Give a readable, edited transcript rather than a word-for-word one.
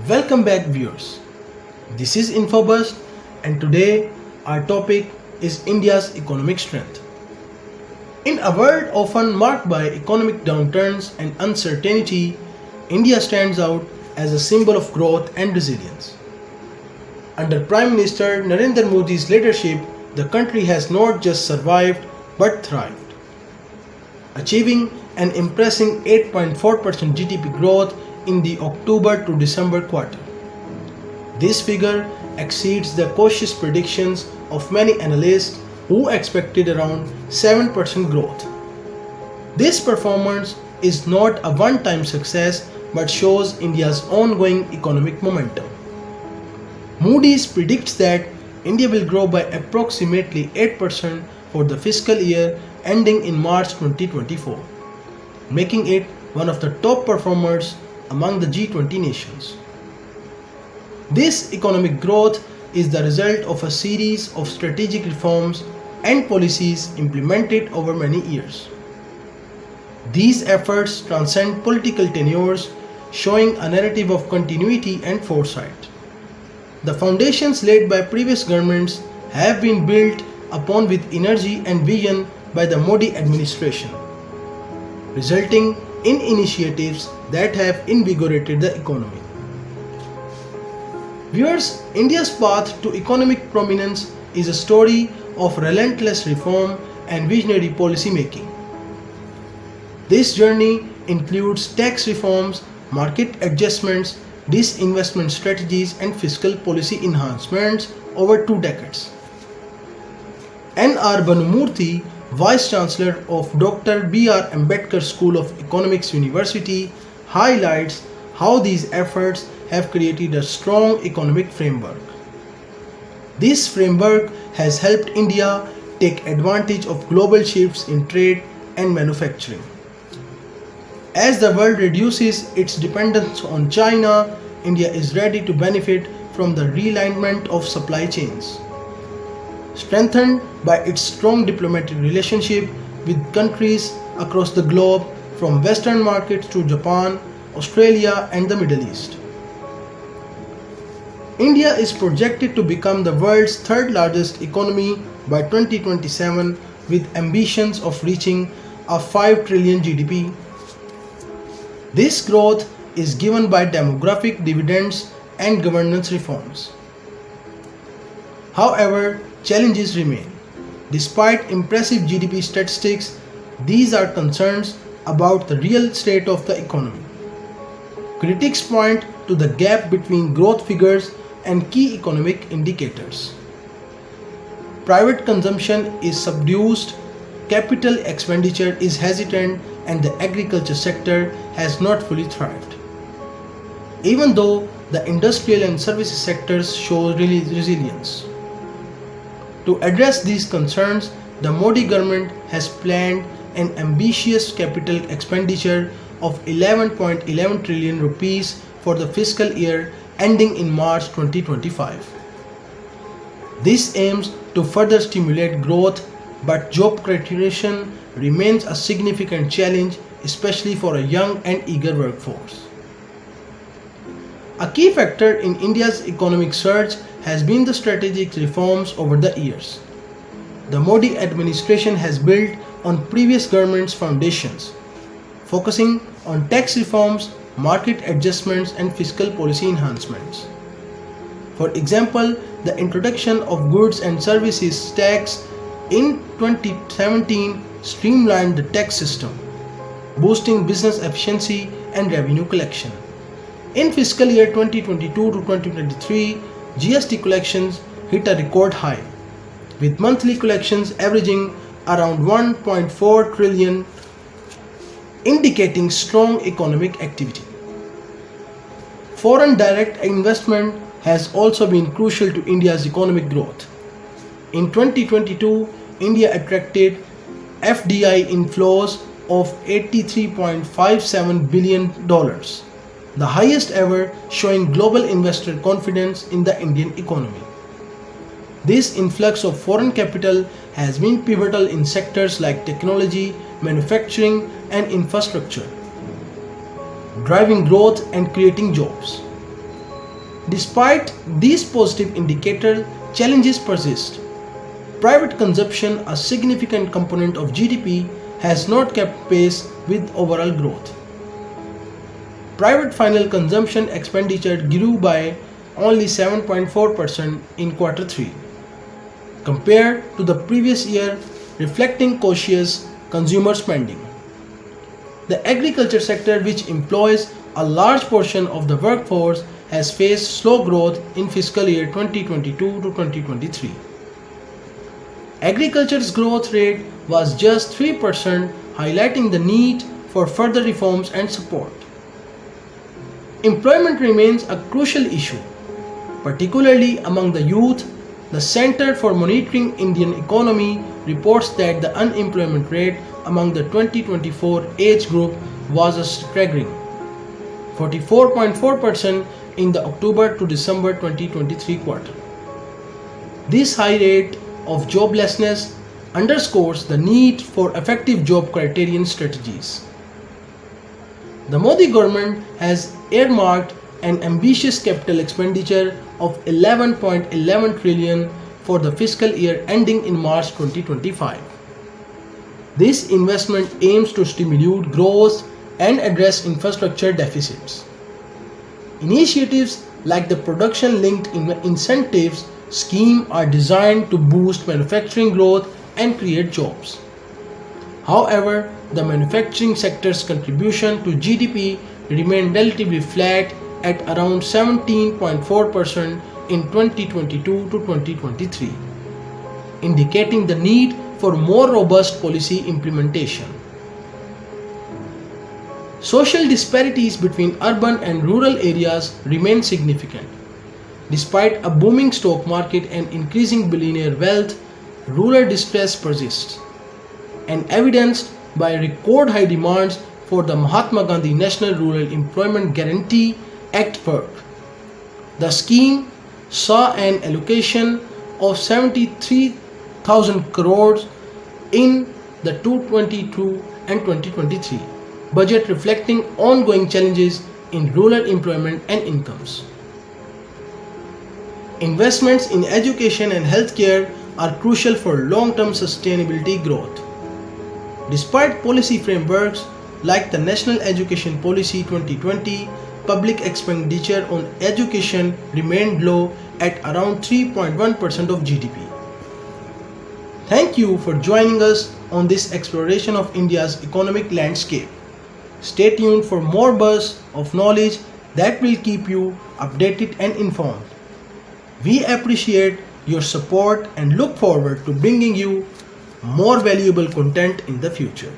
Welcome back, viewers. This is InfoBurst, and today our topic is India's economic strength. In a world often marked by economic downturns and uncertainty, India stands out as a symbol of growth and resilience. Under Prime Minister Narendra Modi's leadership, the country has not just survived but thrived, achieving an impressive 8.4% GDP growth in the October to December quarter. This figure exceeds the cautious predictions of many analysts who expected around 7% growth. This performance is not a one-time success but shows India's ongoing economic momentum. Moody's predicts that India will grow by approximately 8% for the fiscal year ending in March 2024, making it one of the top performers among the G20 nations. This economic growth is the result of a series of strategic reforms and policies implemented over many years. These efforts transcend political tenures, showing a narrative of continuity and foresight. The foundations laid by previous governments have been built upon with energy and vision by the Modi administration, resulting in initiatives that have invigorated the economy. Viewers, India's path to economic prominence is a story of relentless reform and visionary policy making. This journey includes tax reforms, market adjustments, disinvestment strategies, and fiscal policy enhancements over 2 decades. N.R. Banumurthy, Vice Chancellor of Dr. B.R. Ambedkar School of Economics University, highlights how these efforts have created a strong economic framework. This framework has helped India take advantage of global shifts in trade and manufacturing. As the world reduces its dependence on China, India is ready to benefit from the realignment of supply chains. Strengthened by its strong diplomatic relationship with countries across the globe, from Western markets to Japan, Australia, and the Middle East. India is projected to become the world's third largest economy by 2027, with ambitions of reaching a 5 trillion GDP. This growth is given by demographic dividends and governance reforms. However, challenges remain. Despite impressive GDP statistics, these are concerns about the real state of the economy. Critics point to the gap between growth figures and key economic indicators. Private consumption is subdued, capital expenditure is hesitant, and the agriculture sector has not fully thrived, even though the industrial and services sectors show resilience. To address these concerns, the Modi government has planned an ambitious capital expenditure of 11.11 trillion rupees for the fiscal year ending in March 2025. This aims to further stimulate growth, but job creation remains a significant challenge, especially for a young and eager workforce. A key factor in India's economic surge has been the strategic reforms over the years. The Modi administration has built on previous governments' foundations, focusing on tax reforms, market adjustments, and fiscal policy enhancements. For example, the introduction of goods and services tax in 2017 streamlined the tax system, boosting business efficiency and revenue collection. In fiscal year 2022 to 2023, GST collections hit a record high, with monthly collections averaging around 1.4 trillion, indicating strong economic activity. Foreign direct investment has also been crucial to India's economic growth. In 2022, India attracted FDI inflows of $83.57 billion, the highest ever, showing global investor confidence in the Indian economy. This influx of foreign capital has been pivotal in sectors like technology, manufacturing, and infrastructure, driving growth and creating jobs. Despite these positive indicators, challenges persist. Private consumption, a significant component of GDP, has not kept pace with overall growth. Private final consumption expenditure grew by only 7.4% in Q3 compared to the previous year, reflecting cautious consumer spending. The agriculture sector, which employs a large portion of the workforce, has faced slow growth in fiscal year 2022 to 2023. Agriculture's growth rate was just 3%, highlighting the need for further reforms and support. Employment remains a crucial issue, particularly among the youth. The Center for Monitoring Indian Economy reports that the unemployment rate among the 2024 age group was a staggering 44.4% in the October to December 2023 quarter. This high rate of joblessness underscores the need for effective job criterion strategies. The Modi government has earmarked an ambitious capital expenditure of 11.11 trillion for the fiscal year ending in March 2025. This investment aims to stimulate growth and address infrastructure deficits. Initiatives like the production-linked incentives scheme are designed to boost manufacturing growth and create jobs. However, the manufacturing sector's contribution to GDP remained relatively flat at around 17.4% in 2022 to 2023, indicating the need for more robust policy implementation. Social disparities between urban and rural areas remain significant. Despite a booming stock market and increasing billionaire wealth, rural distress persists, and evidenced by record high demands for the Mahatma Gandhi National Rural Employment Guarantee Act work. The scheme saw an allocation of 73,000 crores in the 2022 and 2023 budget, reflecting ongoing challenges in rural employment and incomes. Investments in education and healthcare are crucial for long-term sustainability growth. Despite policy frameworks like the National Education Policy 2020, public expenditure on education remained low at around 3.1% of GDP. Thank you for joining us on this exploration of India's economic landscape. Stay tuned for more bursts of knowledge that will keep you updated and informed. We appreciate your support and look forward to bringing you more valuable content in the future.